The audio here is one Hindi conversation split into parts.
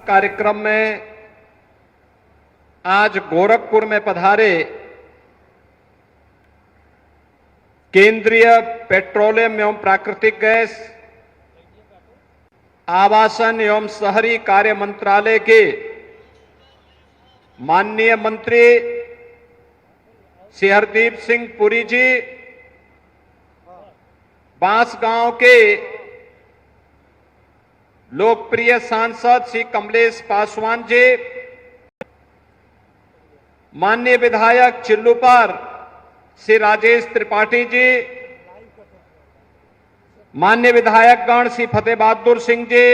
कार्यक्रम में आज गोरखपुर में पधारे केंद्रीय पेट्रोलियम एवं प्राकृतिक गैस, आवासन एवं शहरी कार्य मंत्रालय के माननीय मंत्री श्री हरदीप सिंह पुरी जी, बांसगांव के लोकप्रिय सांसद श्री कमलेश पासवान जी, माननीय विधायक चिल्लूपर श्री राजेश त्रिपाठी जी, माननीय विधायकगण श्री फतेह बहादुर सिंह जी,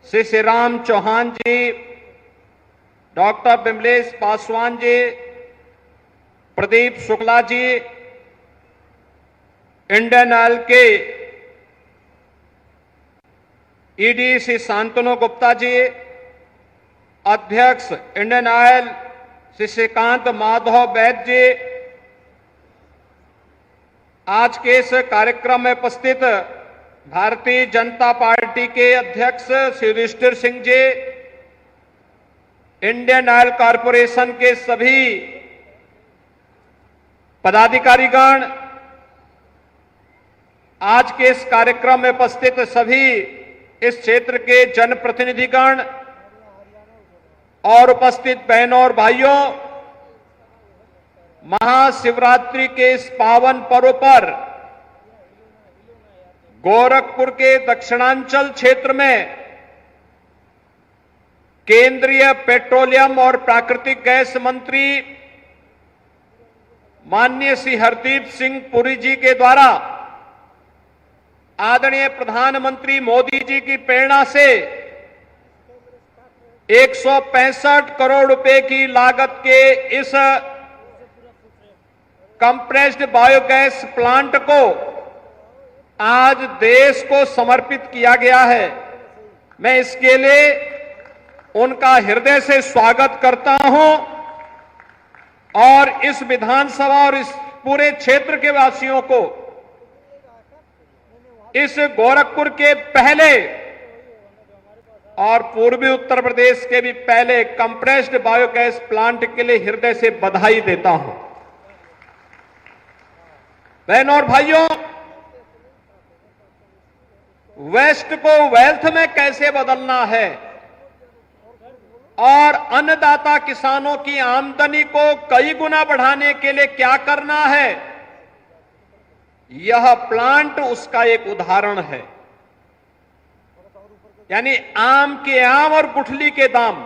श्री श्रीराम चौहान जी, doctor Vimlesh Paswan ji, Pradeep Shukla ji, Indian oil के ईडी श्री शांतनु गुप्ता जी, अध्यक्ष इंडियन ऑयल श्री श्रीकांत माधव वैद्य जी, आज के इस कार्यक्रम में उपस्थित भारतीय जनता पार्टी के अध्यक्ष Shri Yudhishthir Singh ji, Indian oil corporation के सभी पदाधिकारीगण, आज के इस कार्यक्रम में उपस्थित सभी इस क्षेत्र के जनप्रतिनिधिगण और उपस्थित बहनों और भाइयों, महाशिवरात्रि के इस पावन पर्व पर गोरखपुर के दक्षिणांचल क्षेत्र में केंद्रीय पेट्रोलियम और प्राकृतिक गैस मंत्री माननीय श्री हरदीप सिंह पुरी जी के द्वारा आदरणीय प्रधानमंत्री मोदी जी की प्रेरणा से 165 करोड़ रुपए की लागत के इस कंप्रेस्ड बायोगैस प्लांट को आज देश को समर्पित किया गया है। मैं इसके लिए उनका हृदय से स्वागत करता हूं और इस विधानसभा और इस पूरे क्षेत्र के वासियों को इस गोरखपुर के पहले और पूर्वी उत्तर प्रदेश के भी पहले कंप्रेस्ड बायोगैस प्लांट के लिए हृदय से बधाई देता हूं। बहनों और भाइयों, वेस्ट को वेल्थ में कैसे बदलना है और अन्नदाता किसानों की आमदनी को कई गुना बढ़ाने के लिए क्या करना है, यह प्लांट उसका एक उदाहरण है। यानी आम के आम और गुठली के दाम।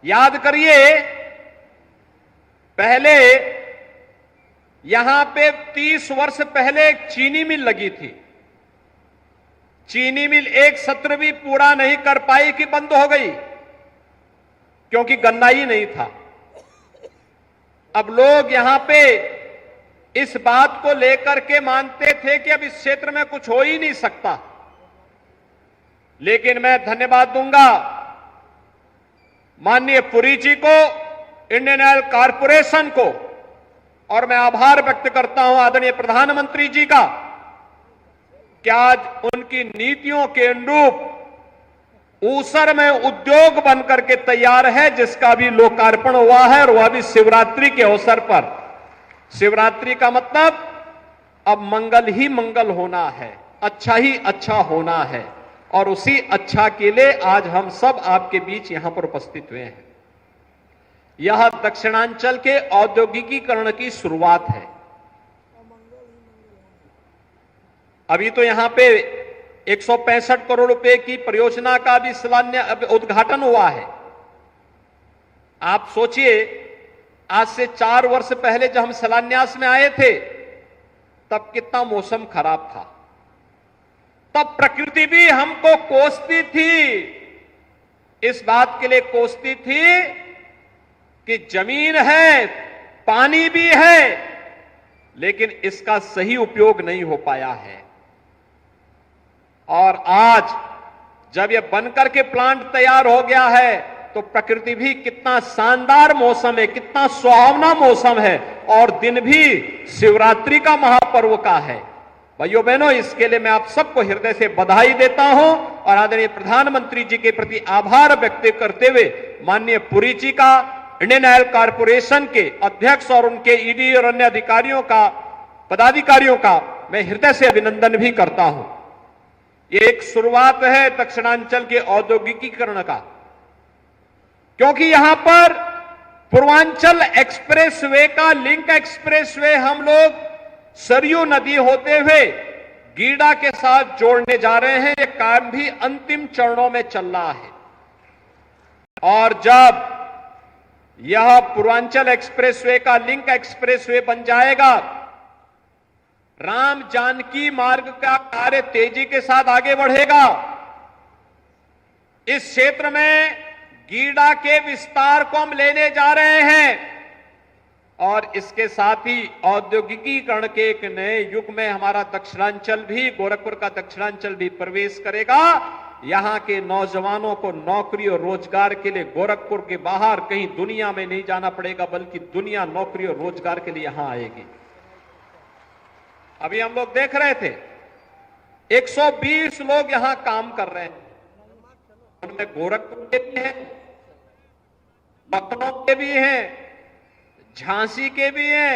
याद करिए, पहले यहां पे 30 वर्ष पहले एक चीनी मिल लगी थी। चीनी मिल एक सत्र भी पूरा नहीं कर पाई कि बंद हो गई, क्योंकि गन्ना ही नहीं था। अब लोग यहां पे इस बात को लेकर के मानते थे कि अब इस क्षेत्र में कुछ हो ही नहीं सकता। लेकिन मैं धन्यवाद दूंगा माननीय पुरी जी को, इंडियन ऑयल कॉरपोरेशन को, और मैं आभार व्यक्त करता हूं आदरणीय प्रधानमंत्री जी का कि आज उनकी नीतियों के अनुरूप ऊसर में उद्योग बनकर के तैयार है, जिसका भी लोकार्पण हुआ है, और वह भी शिवरात्रि के अवसर पर। शिवरात्रि का मतलब अब मंगल ही मंगल होना है, अच्छा ही अच्छा होना है, और उसी अच्छा के लिए आज हम सब आपके बीच यहां पर उपस्थित हुए हैं। यह दक्षिणांचल के औद्योगिकीकरण की शुरुआत है। अभी तो यहां पे 165 करोड़ रुपए की परियोजना का भी उद्घाटन हुआ है। आप सोचिए, आज से 4 वर्ष पहले जब हम शिलान्यास में आए थे, तब कितना मौसम खराब था। तब प्रकृति भी हमको कोसती थी, इस बात के लिए कोसती थी कि जमीन है, पानी भी है, लेकिन इसका सही उपयोग नहीं हो पाया है। और आज जब यह बनकर के प्लांट तैयार हो गया है, तो प्रकृति भी कितना शानदार मौसम है, कितना सुहावना मौसम है, और दिन भी शिवरात्रि का महापर्व का है। भाइयों बहनों, इसके लिए मैं आप सबको हृदय से बधाई देता हूं और आदरणीय प्रधानमंत्री जी के प्रति आभार व्यक्त करते हुए माननीय पुरी जी का, इंडियन ऑयल कॉर्पोरेशन के अध्यक्ष और उनके ईडी और अन्य अधिकारियों का, पदाधिकारियों का मैं हृदय से अभिनंदन भी करता हूं। ये एक शुरुआत है दक्षिणांचल के औद्योगिकीकरण का, क्योंकि यहां पर पूर्वांचल एक्सप्रेसवे का लिंक एक्सप्रेसवे हम लोग सरयू नदी होते हुए गीडा के साथ जोड़ने जा रहे हैं। ये काम भी अंतिम चरणों में चल रहा है और जब यह पूर्वांचल एक्सप्रेसवे का लिंक एक्सप्रेसवे बन जाएगा, राम जानकी मार्ग का कार्य तेजी के साथ आगे बढ़ेगा। इस क्षेत्र में गीडा के विस्तार को हम लेने जा रहे हैं और इसके साथ ही औद्योगिकीकरण के एक नए युग में हमारा दक्षिणांचल भी, गोरखपुर का दक्षिणांचल भी प्रवेश करेगा। यहां के नौजवानों को नौकरी और रोजगार के लिए गोरखपुर के बाहर कहीं दुनिया में नहीं जाना पड़ेगा, बल्कि दुनिया नौकरी और रोजगार के लिए यहां आएगी। अभी हम लोग देख रहे थे 120 लोग यहां काम कर रहे हैं, उनमें गोरखपुर के भी हैं, लखनऊ के भी हैं, झांसी के भी हैं,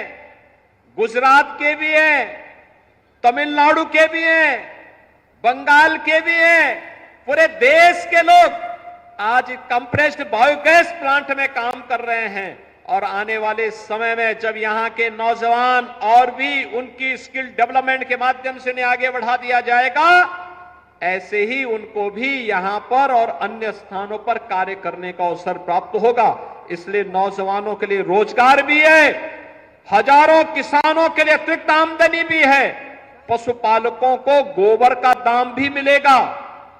गुजरात के भी हैं, तमिलनाडु के भी हैं, बंगाल के भी हैं, पूरे देश के लोग आज कंप्रेस्ड बायोगैस प्लांट में काम कर रहे हैं। और आने वाले समय में जब यहां के नौजवान और भी उनकी स्किल डेवलपमेंट के माध्यम से उन्हें आगे बढ़ा दिया जाएगा, ऐसे ही उनको भी यहां पर और अन्य स्थानों पर कार्य करने का अवसर प्राप्त होगा। इसलिए नौजवानों के लिए रोजगार भी है, हजारों किसानों के लिए अतिरिक्त आमदनी भी है, पशुपालकों को गोबर का दाम भी मिलेगा,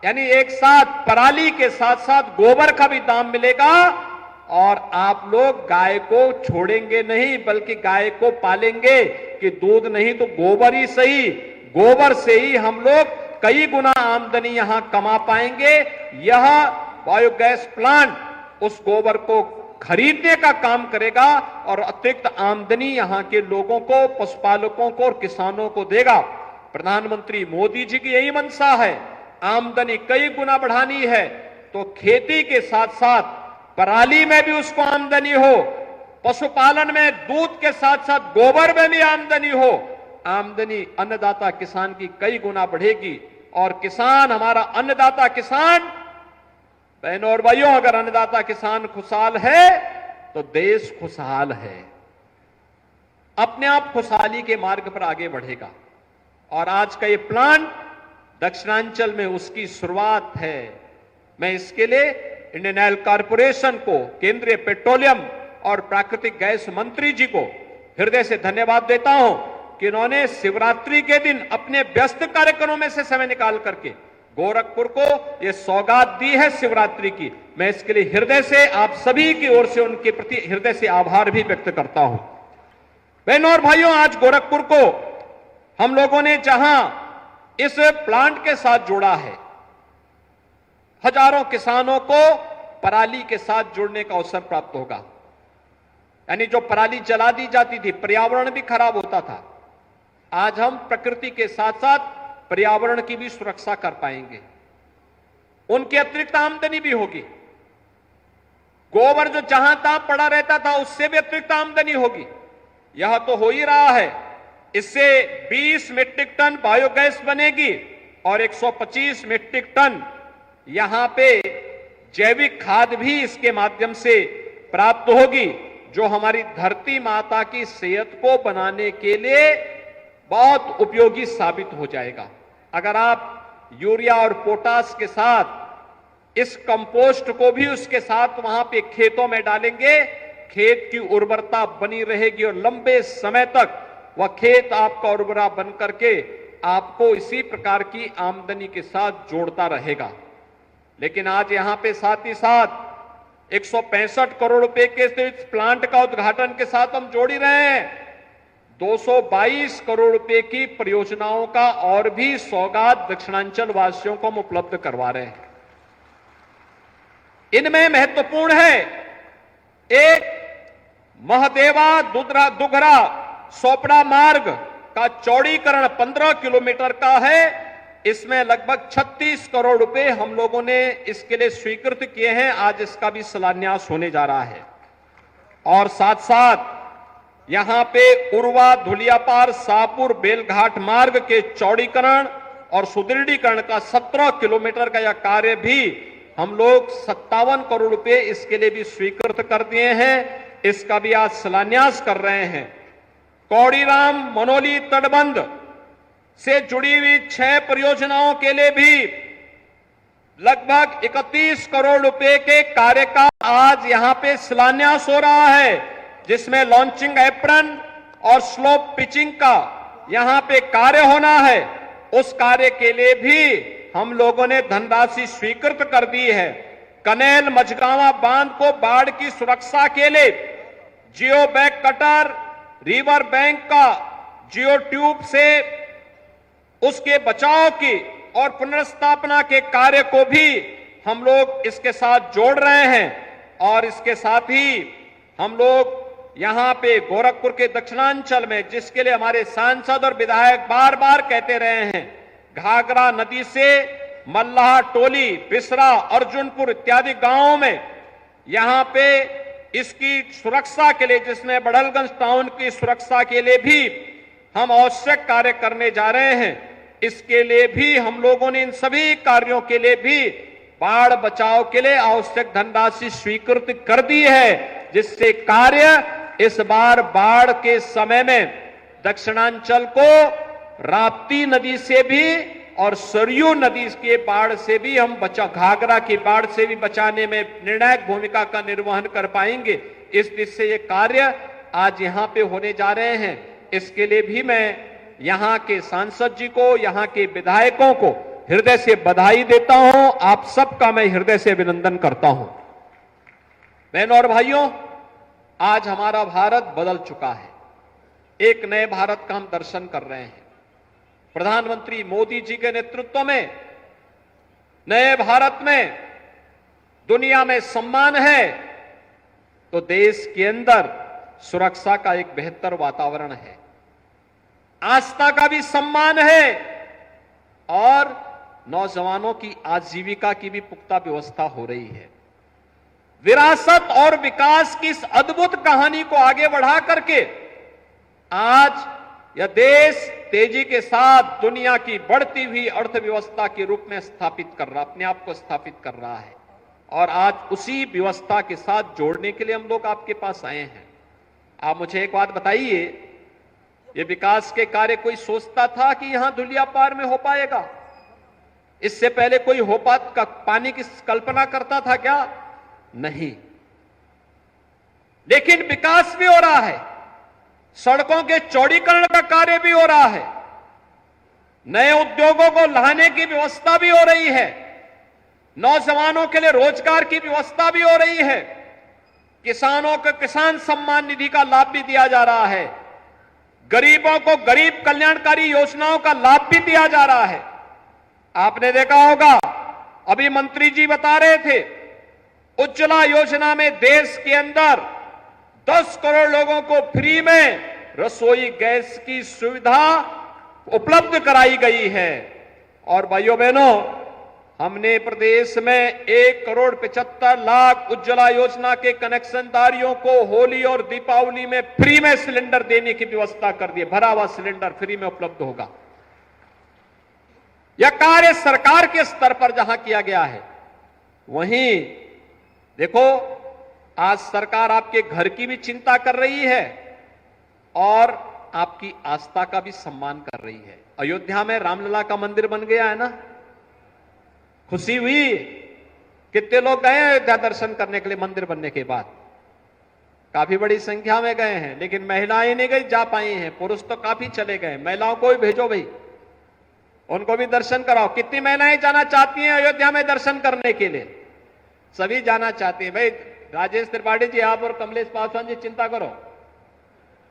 यानी एक साथ पराली के साथ साथ गोबर का भी दाम मिलेगा। और आप लोग गाय को छोड़ेंगे नहीं, बल्कि गाय को पालेंगे कि दूध नहीं तो गोबर ही सही, गोबर से ही हम लोग कई गुना आमदनी यहां कमा पाएंगे। यह बायोगैस प्लांट उस गोबर को खरीदने का काम करेगा और अतिरिक्त आमदनी यहां के लोगों को, पशुपालकों को और किसानों को देगा। प्रधानमंत्री मोदी जी की यही मंशा है, आमदनी कई गुना बढ़ानी है तो खेती के साथ साथ पराली में भी उसको आमदनी हो, पशुपालन में दूध के साथ साथ गोबर में भी आमदनी हो। आमदनी अन्नदाता किसान की कई गुना बढ़ेगी और किसान, हमारा अन्नदाता किसान, बहनों और भाइयों, अगर अन्नदाता किसान खुशहाल है तो देश खुशहाल है, अपने आप खुशहाली के मार्ग पर आगे बढ़ेगा। और आज का ये प्लांट दक्षिणांचल में उसकी शुरुआत है। मैं इसके लिए इंडियन ऑयल कॉर्पोरेशन को, केंद्रीय पेट्रोलियम और प्राकृतिक गैस मंत्री जी को हृदय से धन्यवाद देता हूं कि इन्होंने शिवरात्रि के दिन अपने व्यस्त कार्यक्रमों में से समय निकाल करके गोरखपुर को यह सौगात दी है शिवरात्रि की। मैं इसके लिए हृदय से आप सभी की ओर से उनके प्रति हृदय से आभार भी व्यक्त करता हूं। बहनों और भाइयों, आज गोरखपुर को हम लोगों ने जहां इस प्लांट के साथ जोड़ा है, हजारों किसानों को पराली के साथ जुड़ने का अवसर प्राप्त होगा। यानी जो पराली जला दी जाती थी, पर्यावरण भी खराब होता था, आज हम प्रकृति के साथ साथ पर्यावरण की भी सुरक्षा कर पाएंगे, उनकी अतिरिक्त आमदनी भी होगी। गोबर जो जहां तहां पड़ा रहता था उससे भी अतिरिक्त आमदनी होगी। यह तो हो ही रहा है। इससे 20 मीट्रिक टन बायोगैस बनेगी और 125 मीट्रिक टन यहां पे जैविक खाद भी इसके माध्यम से प्राप्त होगी, जो हमारी धरती माता की सेहत को बनाने के लिए बहुत उपयोगी साबित हो जाएगा। अगर आप यूरिया और पोटास के साथ इस कंपोस्ट को भी उसके साथ वहां पे खेतों में डालेंगे, खेत की उर्वरता बनी रहेगी और लंबे समय तक वह खेत आपका उर्वरा बन करके आपको इसी प्रकार की आमदनी के साथ जोड़ता रहेगा। लेकिन आज यहां पे साथ ही साथ 165 करोड़ रुपए के इस प्लांट का उद्घाटन के साथ हम जोड़ ही रहे हैं। 222 करोड़ रुपए की परियोजनाओं का और भी सौगात दक्षिणांचल वासियों को हम उपलब्ध करवा रहे हैं। इनमें महत्वपूर्ण है एक महदेवा दुगरा सोपड़ा मार्ग का चौड़ीकरण 15 किलोमीटर का है। इसमें लगभग 36 करोड़ रुपए हम लोगों ने इसके लिए स्वीकृत किए हैं। आज इसका भी शिलान्यास होने जा रहा है। और साथ साथ यहां पे उरवा धुलियापार शाहपुर बेलघाट मार्ग के चौड़ीकरण और सुदृढ़ीकरण का 17 किलोमीटर का यह कार्य भी हम लोग 57 करोड़ रुपए इसके लिए भी स्वीकृत कर दिए हैं। इसका भी आज शिलान्यास कर रहे हैं। कौड़ीराम मनोली तटबंध से जुड़ी हुई 6 परियोजनाओं के लिए भी लगभग 31 करोड़ रुपए के कार्य का आज यहां पे शिलान्यास हो रहा है, जिसमें लॉन्चिंग एप्रन और स्लोप पिचिंग का यहां पे कार्य होना है। उस कार्य के लिए भी हम लोगों ने धनराशि स्वीकृत कर दी है। कनेल मझगांवा बांध को बाढ़ की सुरक्षा के लिए जियो बैक कटर, रिवर बैंक का जियो ट्यूब से उसके बचाव की और पुनर्स्थापना के कार्य को भी हम लोग इसके साथ जोड़ रहे हैं। और इसके साथ ही हम लोग यहां पे गोरखपुर के दक्षिणांचल में, जिसके लिए हमारे सांसद और विधायक बार बार कहते रहे हैं, घाघरा नदी से मल्लाह टोली, बिसरा, अर्जुनपुर इत्यादि गांवों में यहां पे इसकी सुरक्षा के लिए, जिसमें बड़लगंज टाउन की सुरक्षा के लिए भी हम आवश्यक कार्य करने जा रहे हैं। इसके लिए भी हम लोगों ने इन सभी कार्यों के लिए भी बाढ़ बचाव के लिए आवश्यक धनराशि स्वीकृत कर दी है, जिससे कार्य इस बार बाढ़ के समय में दक्षिणांचल को राप्ती नदी से भी और सरयू नदी के बाढ़ से भी हम घाघरा की बाढ़ से भी बचाने में निर्णायक भूमिका का निर्वहन कर पाएंगे। इस दिशा से ये कार्य आज यहां पे होने जा रहे हैं। इसके लिए भी मैं यहां के सांसद जी को, यहां के विधायकों को हृदय से बधाई देता हूं। आप सबका मैं हृदय से अभिनंदन करता हूं। बहनों और भाइयों, आज हमारा भारत बदल चुका है। एक नए भारत का हम दर्शन कर रहे हैं। प्रधानमंत्री मोदी जी के नेतृत्व में नए भारत में दुनिया में सम्मान है, तो देश के अंदर सुरक्षा का एक बेहतर वातावरण है, आस्था का भी सम्मान है और नौजवानों की आजीविका की भी पुख्ता व्यवस्था हो रही है। विरासत और विकास की इस अद्भुत कहानी को आगे बढ़ा करके आज यह देश तेजी के साथ दुनिया की बढ़ती हुई अर्थव्यवस्था के रूप में स्थापित कर रहा, अपने आप को स्थापित कर रहा है। और आज उसी व्यवस्था के साथ जोड़ने के लिए हम लोग आपके पास आए हैं। आप मुझे एक बात बताइए, ये विकास के कार्य कोई सोचता था कि यहां धुलियापार में हो पाएगा? इससे पहले कोई पानी की कल्पना करता था क्या? नहीं। लेकिन विकास भी हो रहा है, सड़कों के चौड़ीकरण का कार्य भी हो रहा है, नए उद्योगों को लाने की व्यवस्था भी हो रही है, नौजवानों के लिए रोजगार की व्यवस्था भी हो रही है, किसानों को किसान सम्मान निधि का लाभ भी दिया जा रहा है, गरीबों को गरीब कल्याणकारी योजनाओं का लाभ भी दिया जा रहा है। आपने देखा होगा, अभी मंत्री जी बता रहे थे, उज्ज्वला योजना में देश के अंदर 10 करोड़ लोगों को फ्री में रसोई गैस की सुविधा उपलब्ध कराई गई है। और भाइयों बहनों, हमने प्रदेश में 1,75,00,000 उज्ज्वला योजना के कनेक्शनदारियों को होली और दीपावली में फ्री में सिलेंडर देने की व्यवस्था कर दी। भरा हुआ सिलेंडर फ्री में उपलब्ध होगा। यह कार्य सरकार के स्तर पर जहां किया गया है, वहीं देखो आज सरकार आपके घर की भी चिंता कर रही है और आपकी आस्था का भी सम्मान कर रही है। अयोध्या में रामलला का मंदिर बन गया है ना, खुशी हुई। कितने लोग गए अयोध्या दर्शन करने के लिए मंदिर बनने के बाद? काफी बड़ी संख्या में गए हैं, लेकिन महिलाएं नहीं गई, जा पाई हैं। पुरुष तो काफी चले गए। महिलाओं को भी भेजो भाई, उनको भी दर्शन कराओ। कितनी महिलाएं जाना चाहती हैं अयोध्या में दर्शन करने के लिए? सभी जाना चाहती हैं भाई। राजेश त्रिपाठी जी, आप और कमलेश पासवान जी चिंता करो,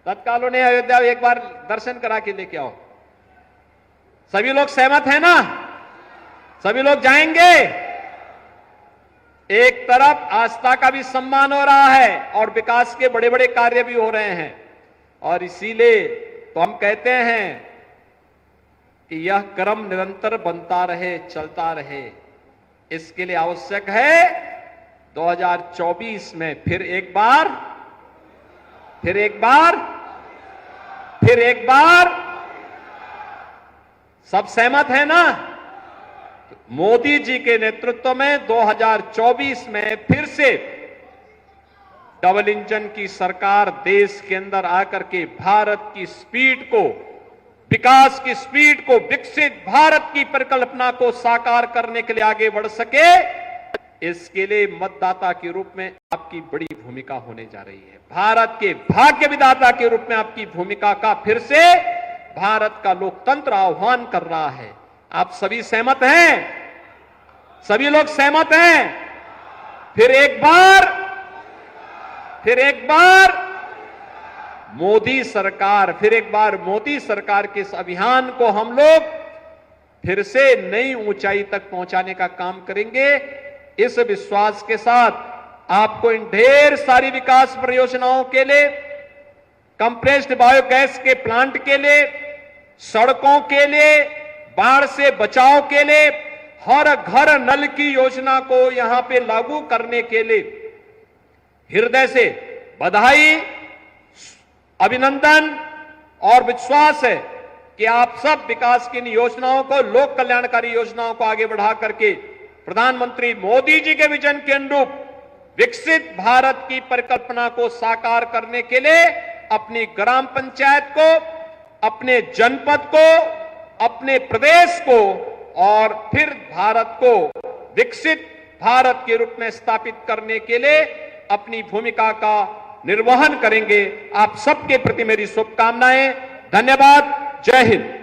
तत्काल उन्हें अयोध्या एक बार दर्शन करा के लेके आओ। सभी लोग सहमत हैं ना? सभी लोग जाएंगे? एक तरफ आस्था का भी सम्मान हो रहा है और विकास के बड़े बड़े कार्य भी हो रहे हैं। और इसीलिए तो हम कहते हैं कि यह क्रम निरंतर बनता रहे, चलता रहे। इसके लिए आवश्यक है 2024 में फिर एक बार सब सहमत है ना? मोदी जी के नेतृत्व में 2024 में फिर से डबल इंजन की सरकार देश के अंदर आकर के भारत की स्पीड को, विकास की स्पीड को, विकसित भारत की परिकल्पना को साकार करने के लिए आगे बढ़ सके। इसके लिए मतदाता के रूप में आपकी बड़ी भूमिका होने जा रही है। भारत के भाग्य विधाता के रूप में आपकी भूमिका का फिर से भारत का लोकतंत्र आह्वान कर रहा है। आप सभी सहमत हैं? सभी लोग सहमत हैं? फिर एक बार मोदी सरकार, फिर एक बार मोदी सरकार के इस अभियान को हम लोग फिर से नई ऊंचाई तक पहुंचाने का काम करेंगे। इस विश्वास के साथ आपको इन ढेर सारी विकास परियोजनाओं के लिए, कंप्रेस्ड बायोगैस के प्लांट के लिए, सड़कों के लिए, बाढ़ से बचाव के लिए, हर घर नल की योजना को यहां पे लागू करने के लिए हृदय से बधाई, अभिनंदन और विश्वास है कि आप सब विकास की इन योजनाओं को, लोक कल्याणकारी योजनाओं को आगे बढ़ा करके प्रधानमंत्री मोदी जी के विजन के अनुरूप विकसित भारत की परिकल्पना को साकार करने के लिए अपनी ग्राम पंचायत को, अपने जनपद को, अपने प्रदेश को और फिर भारत को विकसित भारत के रूप में स्थापित करने के लिए अपनी भूमिका का निर्वहन करेंगे। आप सबके प्रति मेरी शुभकामनाएं। धन्यवाद। जय हिंद।